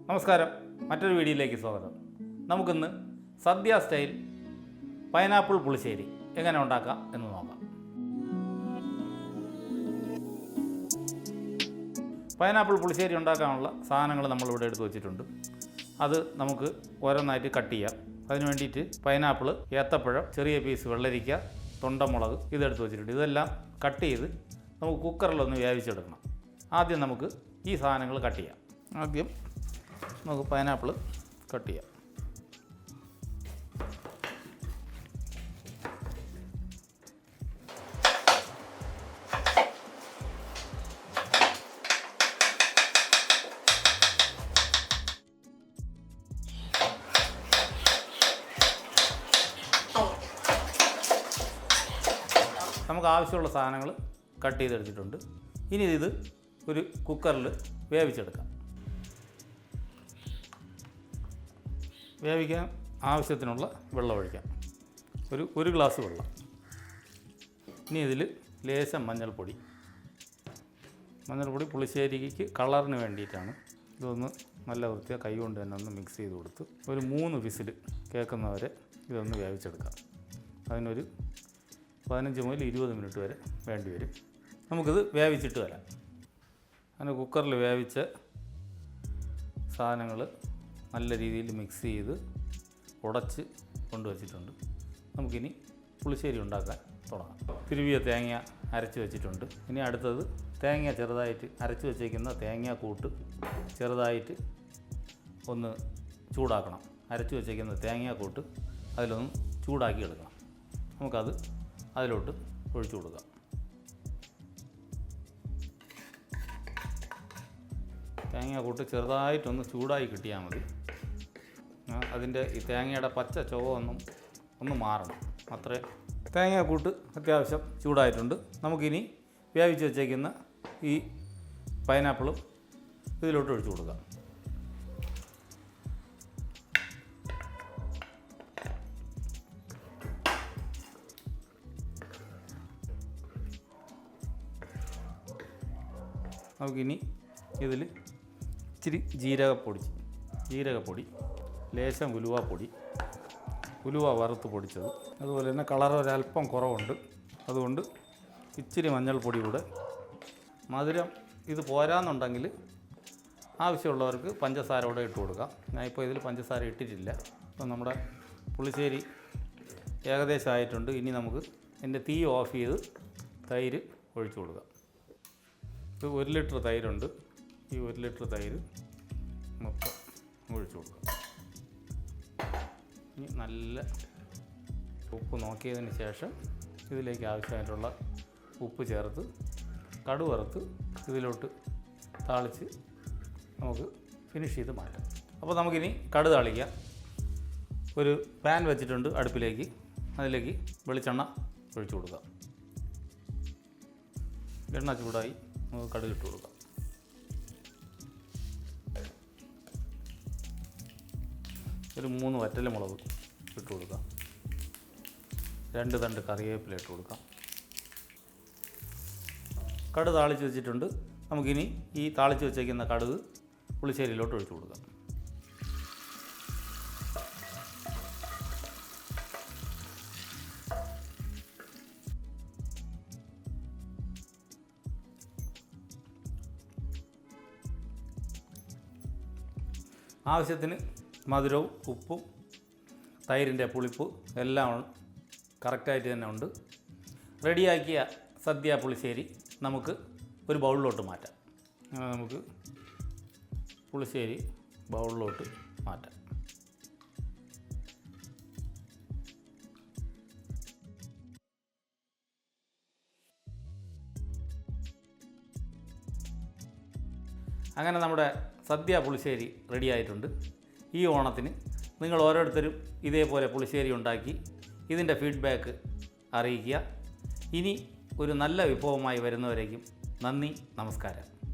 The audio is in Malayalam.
നമസ്കാരം, മറ്റൊരു വീഡിയോയിലേക്ക് സ്വാഗതം. നമുക്കിന്ന് സദ്യ സ്റ്റൈൽ പൈനാപ്പിൾ പുളിശ്ശേരി എങ്ങനെ ഉണ്ടാക്കാം എന്ന് നോക്കാം. പൈനാപ്പിൾ പുളിശ്ശേരി ഉണ്ടാക്കാനുള്ള സാധനങ്ങൾ നമ്മളിവിടെ എടുത്ത് വെച്ചിട്ടുണ്ട്. അത് നമുക്ക് ഓരോന്നായിട്ട് കട്ട് ചെയ്യാം. അതിന് വേണ്ടിയിട്ട് പൈനാപ്പിൾ, ഏത്തപ്പഴം, ചെറിയ പീസ് വെള്ളരിക്ക, തൊണ്ടമുളക് ഇതെടുത്ത് വെച്ചിട്ടുണ്ട്. ഇതെല്ലാം കട്ട് ചെയ്ത് നമുക്ക് കുക്കറിലൊന്ന് വേവിച്ചെടുക്കണം. ആദ്യം നമുക്ക് ഈ സാധനങ്ങൾ കട്ട് ചെയ്യാം. ആദ്യം നമുക്ക് പൈനാപ്പിൾ കട്ട് ചെയ്യാം. നമുക്ക് ആവശ്യമുള്ള സാധനങ്ങൾ കട്ട് ചെയ്തെടുത്തിട്ടുണ്ട്. ഇനി ഇത് ഒരു കുക്കറിൽ വേവിച്ചെടുക്കാം. വേവിക്കാൻ ആവശ്യത്തിനുള്ള വെള്ളം ഒഴിക്കാം. ഒരു ഗ്ലാസ് വെള്ളം. ഇനി ഇതിൽ ലേശം മഞ്ഞൾപ്പൊടി പുളിശ്ശേരിക്ക് കളറിന് വേണ്ടിയിട്ടാണ്. ഇതൊന്ന് നല്ല വൃത്തിയായി കൈ കൊണ്ട് തന്നെ ഒന്ന് മിക്സ് ചെയ്ത് കൊടുത്ത് ഒരു 3 വിസിൽ കേൾക്കുന്നവരെ ഇതൊന്ന് വേവിച്ചെടുക്കാം. അതിനൊരു 15 മുതൽ 20 മിനിറ്റ് വരെ വേണ്ടി വരും. നമുക്കിത് വേവിച്ചിട്ട് വരാം. അങ്ങനെ കുക്കറിൽ വേവിച്ച സാധനങ്ങൾ നല്ല രീതിയിൽ മിക്സ് ചെയ്ത് ഉടച്ച് കൊണ്ടുവച്ചിട്ടുണ്ട്. നമുക്കിനി പുളിശ്ശേരി ഉണ്ടാക്കാൻ തുടങ്ങാം. തിരുവിയ തേങ്ങ അരച്ച് വെച്ചിട്ടുണ്ട്. ഇനി അടുത്തത് തേങ്ങ ചെറുതായിട്ട് അരച്ച് വെച്ചേക്കുന്ന തേങ്ങാക്കൂട്ട് ചെറുതായിട്ട് ഒന്ന് ചൂടാക്കണം. അരച്ച് വെച്ചേക്കുന്ന തേങ്ങാക്കൂട്ട് അതിലൊന്ന് ചൂടാക്കി എടുക്കണം. നമുക്കത് അതിലോട്ട് ഒഴിച്ചു കൊടുക്കാം. തേങ്ങാക്കൂട്ട് ചെറുതായിട്ടൊന്ന് ചൂടായി കിട്ടിയാൽ മതി. അതിൻ്റെ ഈ തേങ്ങയുടെ പച്ച ചുവ ഒന്ന് മാറണം. അത്രേ. തേങ്ങാക്കൂട്ട് അത്യാവശ്യം ചൂടായിട്ടുണ്ട്. നമുക്കിനി വേവിച്ച് വെച്ചേക്കുന്ന ഈ പൈനാപ്പിളും ഇതിലോട്ട് ഒഴിച്ചു കൊടുക്കാം. നമുക്കിനി ഇതിൽ ഇച്ചിരി ജീരകപ്പൊടി, ലേശം ഉലുവ വറുത്ത് പൊടിച്ചത്, അതുപോലെ തന്നെ കളർ ഒരല്പം കുറവുണ്ട്. അതുകൊണ്ട് ഇച്ചിരി മഞ്ഞൾപ്പൊടി കൂടെ. മധുരം ഇത് പോരാന്നുണ്ടെങ്കിൽ ആവശ്യമുള്ളവർക്ക് പഞ്ചസാര കൂടെ ഇട്ട് കൊടുക്കാം. ഞാനിപ്പോൾ ഇതിൽ പഞ്ചസാര ഇട്ടിട്ടില്ല. അപ്പം നമ്മുടെ പുളിശ്ശേരി ഏകദേശം ആയിട്ടുണ്ട്. ഇനി നമുക്ക് എൻ്റെ തീ ഓഫ് ചെയ്ത് തൈര് ഒഴിച്ചു കൊടുക്കാം. ഇത് 1 ലിറ്റർ തൈരുണ്ട്. ഈ 1 ലിറ്റർ തൈര് മൊത്തം ഒഴിച്ചു കൊടുക്കുക. ഇനി നല്ല ഉപ്പ് നോക്കിയതിന് ശേഷം ഇതിലേക്ക് ആവശ്യമായിട്ടുള്ള ഉപ്പ് ചേർത്ത് കടുക് വറുത്ത് ഇതിലോട്ട് താളിച്ച് നമുക്ക് ഫിനിഷ് ചെയ്ത് മാറ്റാം. അപ്പോൾ നമുക്കിനി കടുക് താളിക്കാം. ഒരു പാൻ വെച്ചിട്ടുണ്ട് അടുപ്പിലേക്ക്. അതിലേക്ക് വെളിച്ചെണ്ണ ഒഴിച്ചു കൊടുക്കാം. എണ്ണ ചൂടായി നമുക്ക് കടുക് ഇട്ട് കൊടുക്കാം. ഒരു 3 വറ്റൽമുളക് ഇട്ട് കൊടുക്കാം. 2 തണ്ട് കറിവേപ്പില ഇട്ട് കൊടുക്കാം. കടുക് താളിച്ച് വെച്ചിട്ടുണ്ട്. നമുക്കിനി ഈ താളിച്ച് വെച്ചേക്കുന്ന കടുക് പുളിശ്ശേരിയിലോട്ട് ഒഴിച്ചു കൊടുക്കാം. ആവശ്യത്തിന് മധുരവും ഉപ്പും തൈരിൻ്റെ പുളിപ്പ് എല്ലാം കറക്റ്റായിട്ട് തന്നെ ഉണ്ട്. റെഡിയാക്കിയ സദ്യ പുളിശ്ശേരി നമുക്ക് ഒരു ബൗളിലോട്ട് മാറ്റാം. അങ്ങനെ നമുക്ക് പുളിശ്ശേരി ബൗളിലോട്ട് മാറ്റാം. അങ്ങനെ നമ്മുടെ സദ്യ പുളിശ്ശേരി റെഡിയായിട്ടുണ്ട്. ഈ ഓണത്തിന് നിങ്ങൾ ഓരോരുത്തരും ഇതേപോലെ പുളിശ്ശേരി ഉണ്ടാക്കി ഇതിൻ്റെ ഫീഡ്ബാക്ക് അറിയിക്കുക. ഇനി ഒരു നല്ല വിഭവമായി വരുന്നവരേക്കും നന്ദി, നമസ്കാരം.